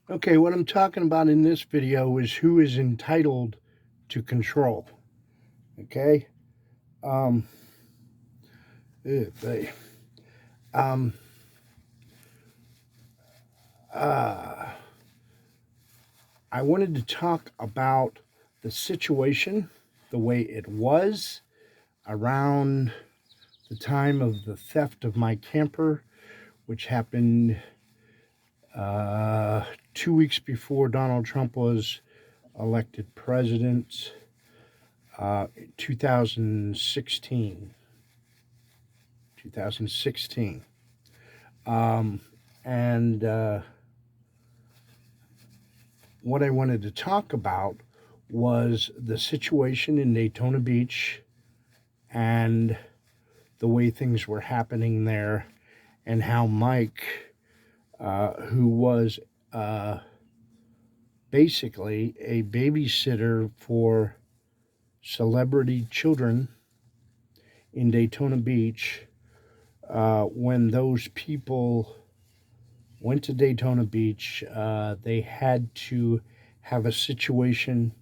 Okay, what I'm talking about in this video is who is entitled to control. Okay? Um, they, um, uh, I wanted to talk about the situation, the way it was around the time of the theft of my camper, which happened 2 weeks before Donald Trump was elected president, 2016. 2016. And what I wanted to talk about was the situation in Daytona Beach and the way things were happening there, and how Mike, who was uh, basically a babysitter for celebrity children in Daytona Beach, when those people went to Daytona Beach, they had to have a situation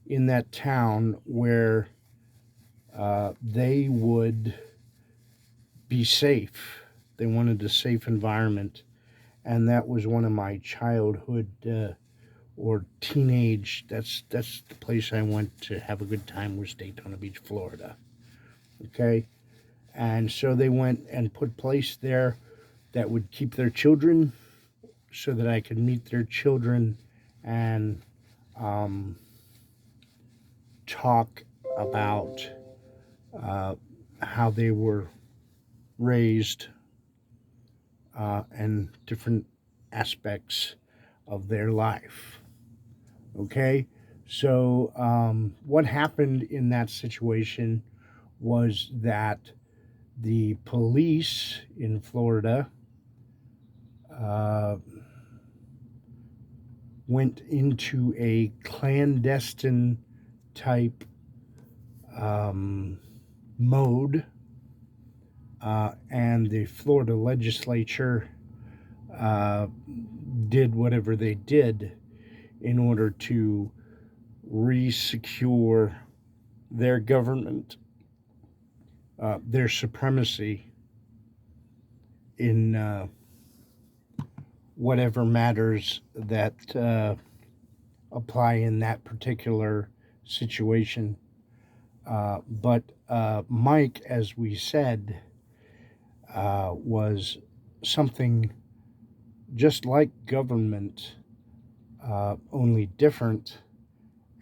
in that town where they would be safe. They wanted a safe environment, and that was one of my childhood or teenage. That's the place I went to have a good time, was Daytona Beach, Florida. Okay, and so they went and put place there that would keep their children, so that I could meet their children and um, talk about uh, how they were raised, and different aspects of their life. Okay, so what happened in that situation was that the police in Florida uh, went into a clandestine type um, mode, and the Florida legislature uh, did whatever they did in order to re-secure their government, their supremacy in whatever matters that apply in that particular situation. But Mike, as we said, was something just like government, only different,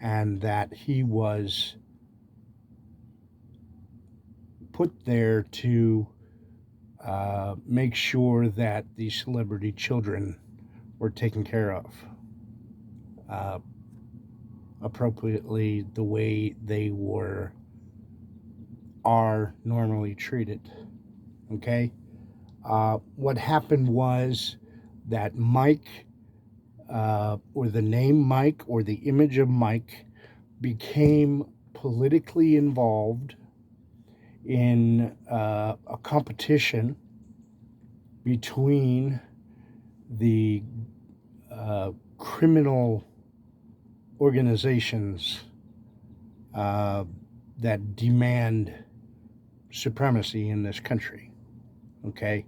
and that he was put there to make sure that the celebrity children were taken care of uh, appropriately, the way they are normally treated. Okay, what happened was that Mike, or the name Mike, or the image of Mike, became politically involved in a competition between the criminal organizations uh, that demand supremacy in this country. Okay,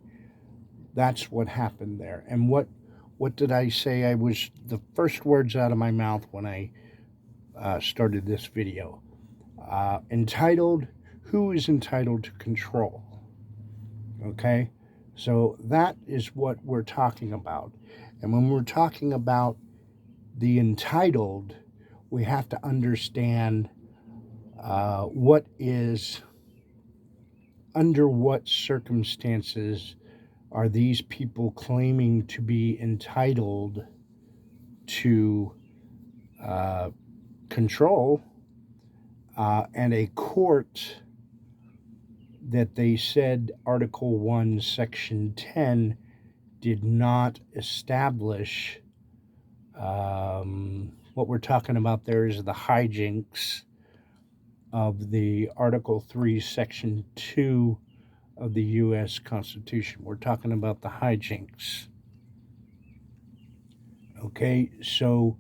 that's what happened there. And what did I say? I was the first words out of my mouth when I started this video. Entitled, who is entitled to control? Okay, so that is what we're talking about. And when we're talking about the entitled, we have to understand what is, under what circumstances are these people claiming to be entitled to uh, control, and a court that they said Article 1, Section 10 did not establish. What we're talking about there is the hijinks of the Article 3, Section 2 of the U.S. Constitution. We're talking about the hijinks. Okay, so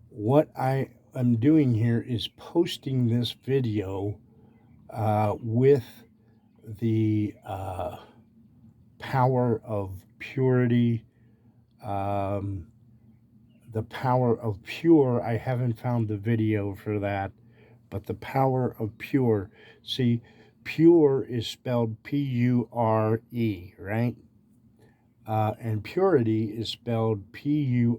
what I am doing here is posting this video with the power of purity. Um, the power of pure, I haven't found the video for that, but the power of pure. See, pure is spelled P-U-R-E, right? And purity is spelled P-U-R-I-T-Y.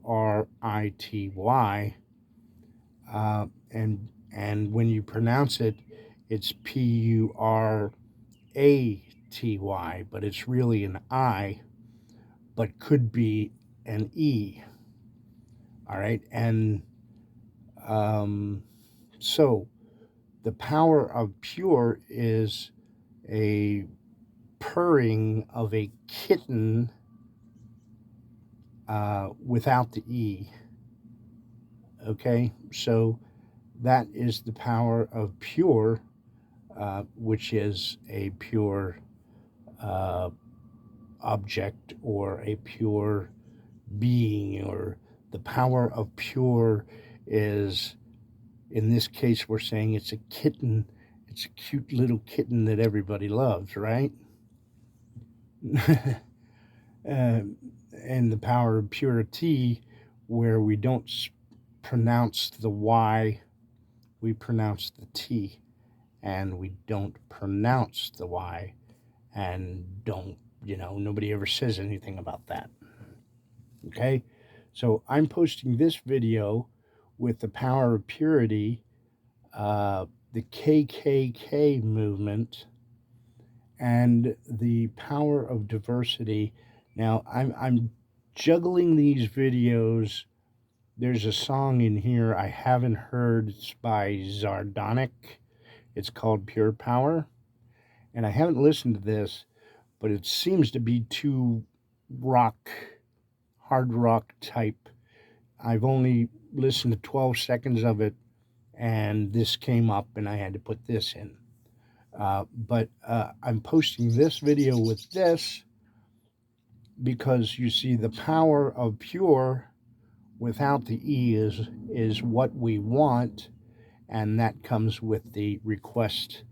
And when you pronounce it, it's P-U-R-A-T-Y, but it's really an I, but could be an E. All right, and so the power of pure is a purring of a kitten without the E. Okay, so that is the power of pure, which is a pure object or a pure being, or the power of pure is, in this case, we're saying it's a kitten. It's a cute little kitten that everybody loves, right? And the power of purity, where we don't pronounce the Y, we pronounce the T, and we don't pronounce the Y, and don't, nobody ever says anything about that. Okay, so I'm posting this video with the power of purity, the KKK movement, and the power of diversity. Now, I'm juggling these videos. There's a song in here I haven't heard. It's by Zardonic. It's called Pure Power. And I haven't listened to this, but it seems to be too hard rock type. I've only listened to 12 seconds of it, and this came up, and I had to put this in. But I'm posting this video with this because you see the power of pure without the E is what we want, and that comes with the request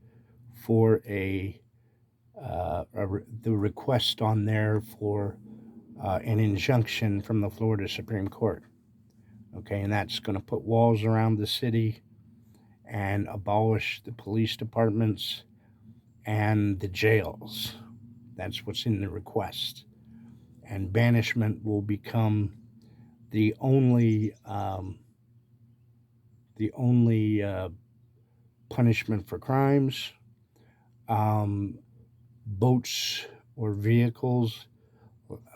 for the request on there for an injunction from the Florida Supreme Court. Okay, and that's going to put walls around the city and abolish the police departments and the jails. That's what's in the request. And banishment will become the only punishment for crimes. Boats or vehicles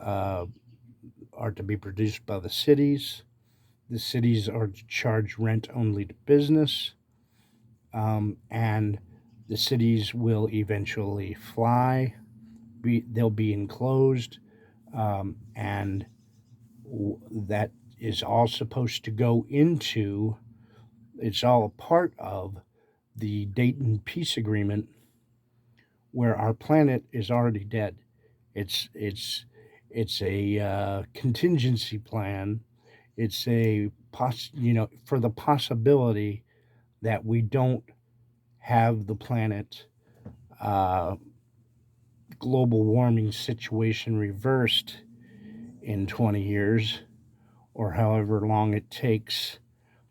are to be produced by the cities. The cities are to charge rent only to business. And the cities will eventually fly. They'll be enclosed. And that is all supposed to go into, it's all a part of the Dayton Peace Agreement, where our planet is already dead. It's a contingency plan. It's for the possibility that we don't have the planet global warming situation reversed in 20 years or however long it takes.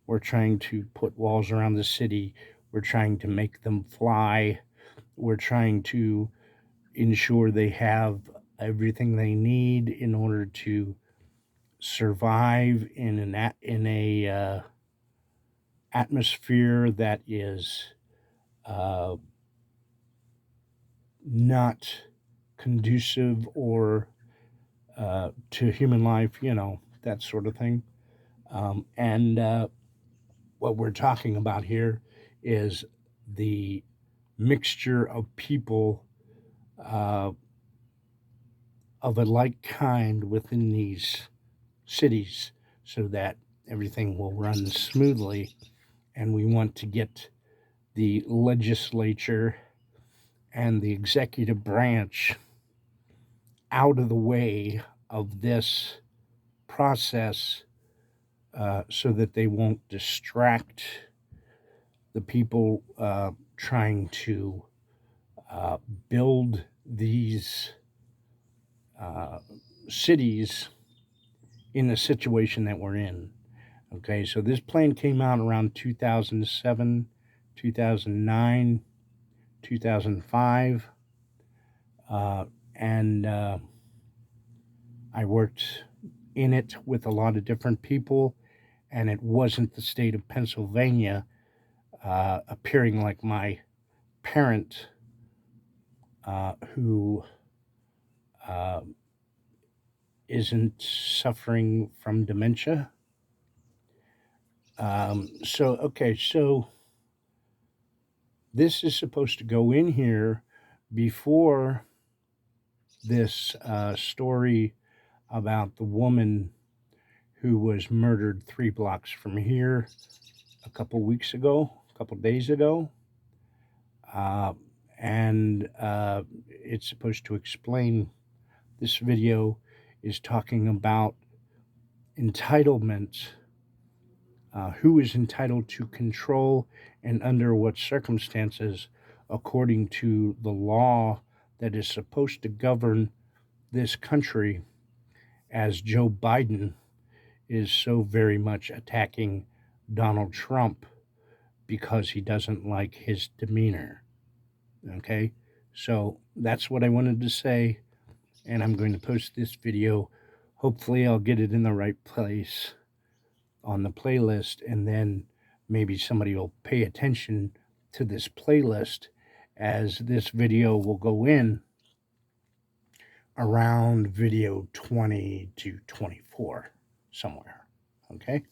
We're trying to put walls around the city. We're trying to make them fly. We're trying to ensure they have everything they need in order to survive in a atmosphere that is not conducive or to human life, that sort of thing. And what we're talking about here is the mixture of people of a like kind within these cities so that everything will run smoothly. And we want to get the legislature and the executive branch out of the way of this process so that they won't distract the people trying to build these cities in the situation that we're in. Okay, so this plane came out around 2007, 2009, 2005, and I worked in it with a lot of different people, and it wasn't the state of Pennsylvania appearing like my parent who isn't suffering from dementia. So this is supposed to go in here before this story about the woman who was murdered 3 blocks from here a couple days ago. And it's supposed to explain, this video is talking about entitlement, who is entitled to control and under what circumstances, according to the law that is supposed to govern this country, as Joe Biden is so very much attacking Donald Trump because he doesn't like his demeanor. Okay, so that's what I wanted to say, and I'm going to post this video. Hopefully I'll get it in the right place on the playlist, and then maybe somebody will pay attention to this playlist, as this video will go in around video 20 to 24 somewhere. Okay.